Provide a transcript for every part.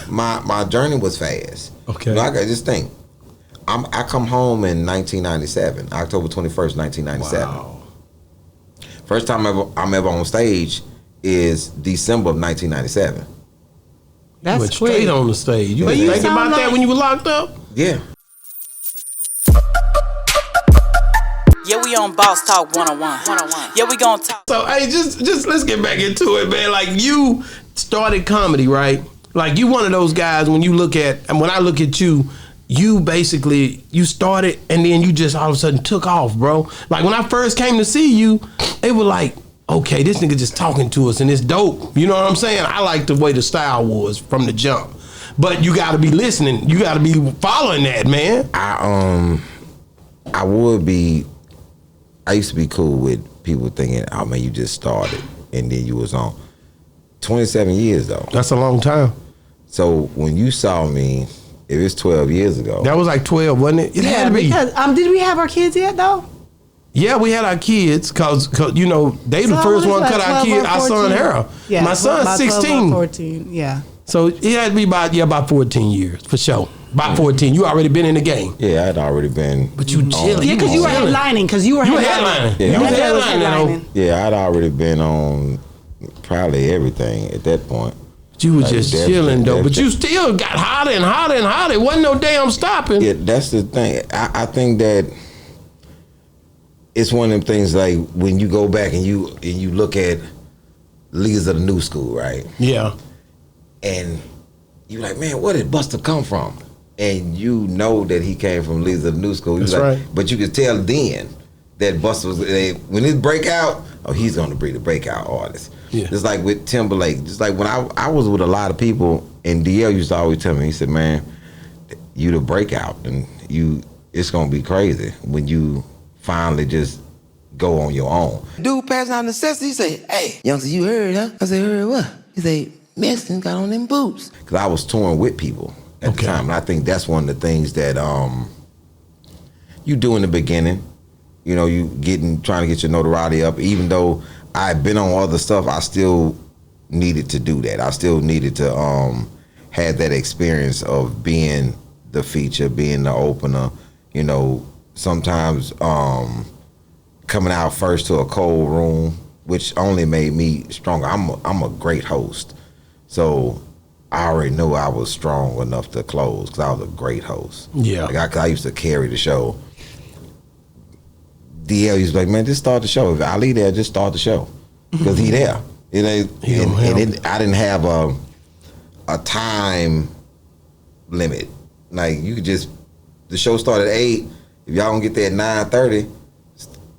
my journey was fast. Okay. You know, I just think. I come home in 1997, October 21st, 1997. Wow. First time I'm ever on stage is December of 1997. You went straight on the stage. You But been you thinking about that when you were locked up? Yeah. Yeah, we on Boss Talk 101. Yeah, we gonna talk. So, hey, just let's get back into it, man. Like, you started comedy, right? Like, you one of those guys when you look at, and when I look at you, you basically, you started and then you just all of a sudden took off, bro. Like, when I first came to see you, it was like, okay, this nigga just talking to us and it's dope. You know what I'm saying? I like the way the style was from the jump. But you gotta be listening. You gotta be following that, man. I used to be cool with people thinking, oh man, you just started and then you was on. 27 years though. That's a long time. So when you saw me, it was 12 years ago. That was like 12, wasn't it? It had to be. Because, did we have our kids yet though? Yeah, we had our kids because you know they So the first one like cut our 12 kid. or Our son 14? Harold. Yeah, My son's about 12 or 16. 14, yeah. So it had to be about 14 years for sure. About 14. You already been in the game. Yeah, I'd already been. But you chilling. Yeah, because you were headlining. You were headlining. Yeah. You was That was headlining. Yeah, I'd already been on probably everything at that point. You was Like, just that's- chilling though. But that's- you still got hotter and hotter and hotter. It wasn't no damn stopping. Yeah, that's the thing. I think that it's one of them things like when you go back and you look at leaders of the new school, right? Yeah. And you like, man, where did Buster come from? And you know that he came from leaders of the new school. That's like, right. But you could tell then that Buster was when his breakout. Oh, he's going to be the breakout artist. Yeah. Just like with Timberlake. Just like when I was with a lot of people, and DL used to always tell me, he said, man, you the breakout, and it's going to be crazy when you finally just go on your own. Dude passing out necessity, he say, hey, youngster, you heard, huh? I said, heard what? He say, Mexican got on them boots. Because I was touring with people at the time, and I think that's one of the things that you do in the beginning. You know, trying to get your notoriety up. Even though I've been on other stuff, I still needed to do that. I still needed to have that experience of being the feature, being the opener. You know, sometimes coming out first to a cold room, which only made me stronger. I'm a great host, so I already knew I was strong enough to close because I was a great host. Yeah, like I used to carry the show. DL used to be like, man, just start the show. If Ali there, just start the show because he there. I didn't have a time limit. Like you could just the show started at 8. If y'all don't get there at 9:30,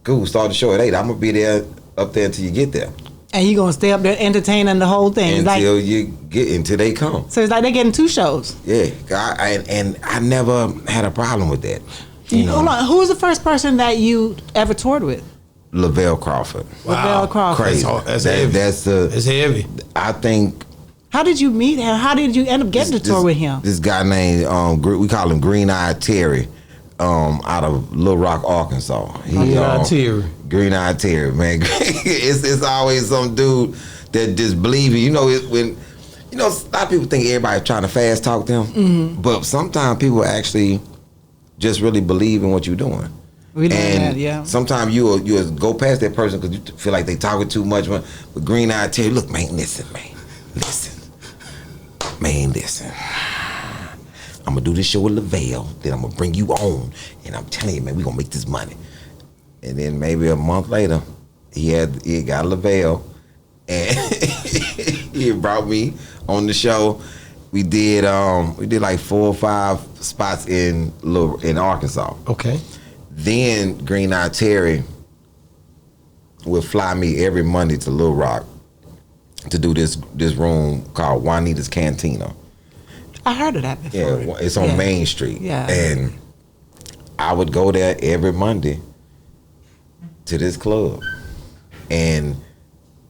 cool. Start the show at 8. I'm gonna be there up there until you get there. And you gonna stay up there entertaining the whole thing until they come. So it's like they're getting 2 shows. Yeah, I never had a problem with that. You know? Hold on, who was the first person that you ever toured with? Lavelle Crawford. Lavelle Crawford. Crazy. That's heavy. That's heavy. I think. How did you meet him? How did you end up getting to tour with him? This guy named we call him Green Eyed Terry, out of Little Rock, Arkansas. Green Eyed Terry. Green Eyed Terry, man. it's always some dude that just believe it. You know when. You know, a lot of people think everybody's trying to fast talk them, but sometimes people actually just really believe in what you're doing. We know that, yeah. Sometimes you'll go past that person because you feel like they talking too much. But Green Eyed Terry, look, man, listen. I'm gonna do this show with Lavelle, then I'm gonna bring you on, and I'm telling you, man, we gonna make this money. And then maybe a month later, he got Lavelle, and he brought me on the show. We did like 4 or 5 spots in Arkansas. Okay. Then Green Eyed Terry would fly me every Monday to Little Rock to do this room called Juanita's Cantina. I heard of that before. Yeah, it's on Main Street. Yeah. And I would go there every Monday to this club and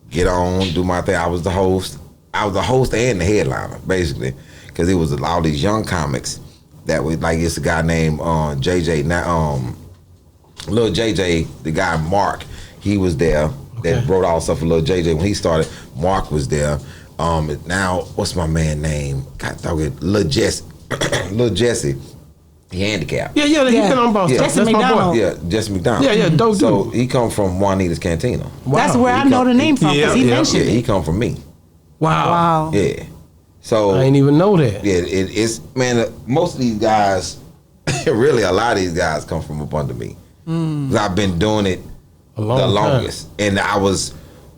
get on, do my thing. I was the host and the headliner, basically, because it was all these young comics that was like, it's a guy named JJ, Lil JJ, the guy Mark, he was there that wrote all stuff for Lil JJ when he started. Mark was there. Now, what's my man name? God, Lil Jesse. Lil Jesse. He handicapped. Yeah, he been on Boss Talk. Jesse That's McDonald. my boy. Yeah, Jesse McDonald. Yeah, dope So dude. he come from Juanita's Cantina. Wow. That's where I know the name from because he mentioned Yeah, it. he come from me. Wow. Yeah. So I ain't even know that. yeah, it's man. Most of these guys, really, a lot of these guys come from up under me. 'Cause I've been doing it A long the time. longest, and I was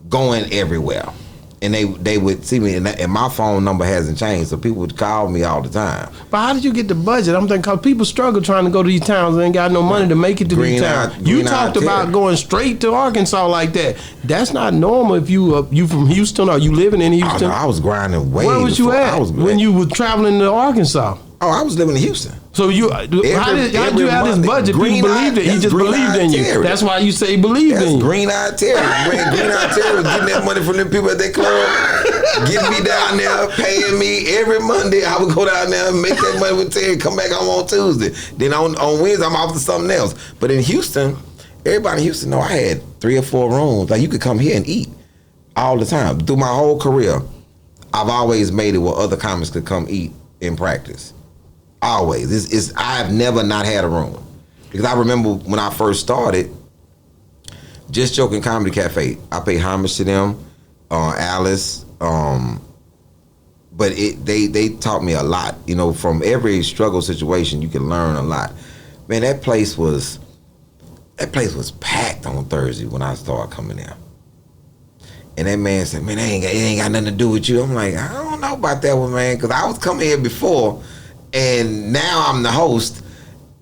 going everywhere, and they would see me, and my phone number hasn't changed, so people would call me all the time. But how did you get the budget? I'm thinking because people struggle trying to go to these towns and ain't got no money to make it to these towns. You talked about going straight to Arkansas like that. That's not normal if you from Houston or you living in Houston. I was grinding way. Where was you before. at when you were traveling to Arkansas? Oh, I was living in Houston. So how did you have this Monday. budget? People believed it. He That's just believed in you. Terry. That's why you say he believed That's in you. Green-eyed Terry. Green-eyed Terry was getting that money from them people at that club, getting me down there, paying me every Monday. I would go down there and make that money with Terry, come back home on Tuesday. Then on Wednesday, I'm off to something else. But in Houston, everybody in Houston know I had 3 or 4 rooms. Like, you could come here and eat all the time. Through my whole career, I've always made it where other comics could come eat in practice. Always. I've never not had a room. Because I remember when I first started, Just Joking Comedy Cafe, I pay homage to them, Alice, but they taught me a lot. You know, from every struggle situation, you can learn a lot. Man, that place was packed on Thursday when I started coming there. And that man said, man, it ain't got nothing to do with you. I'm like, I don't know about that one, man, because I was coming here before, and now I'm the host.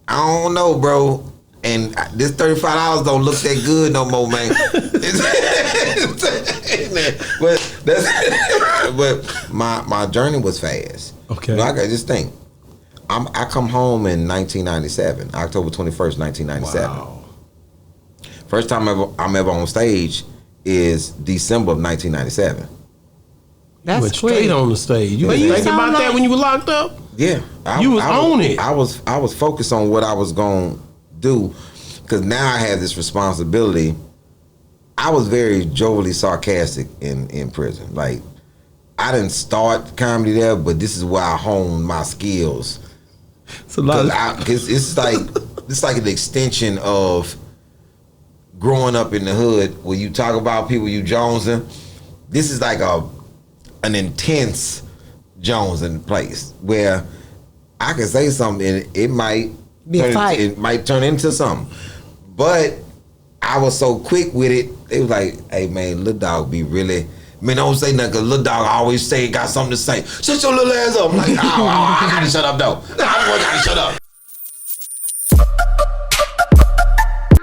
I don't know, bro. And this $35 don't look that good no more, man. but my journey was fast. Okay. You know, I just think. I come home in 1997, October 21st, 1997. Wow. First time I'm ever on stage is December of 1997. You That's went quick. straight on the stage. You But ain't you thinking sound about that like- when you were locked up? Yeah, You was on it. I was focused on what I was gonna do, because now I have this responsibility. I was very jovially sarcastic in prison. Like, I didn't start comedy there, but this is where I honed my skills. It's a lot of, Cause it's like an extension of growing up in the hood where you talk about people you jonesing. This is like an intense jonesing place where I can say something and it might Be a fight. It might turn into something. But I was so quick with it. It was like, hey man, Lil Dog be really. Man, don't say nothing, because Lil Dog always say he got something to say. Shut your little ass up. I'm like, I gotta shut up though. I gotta shut up.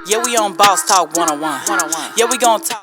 Yeah, we on Boss Talk 101. Yeah, we gon' talk.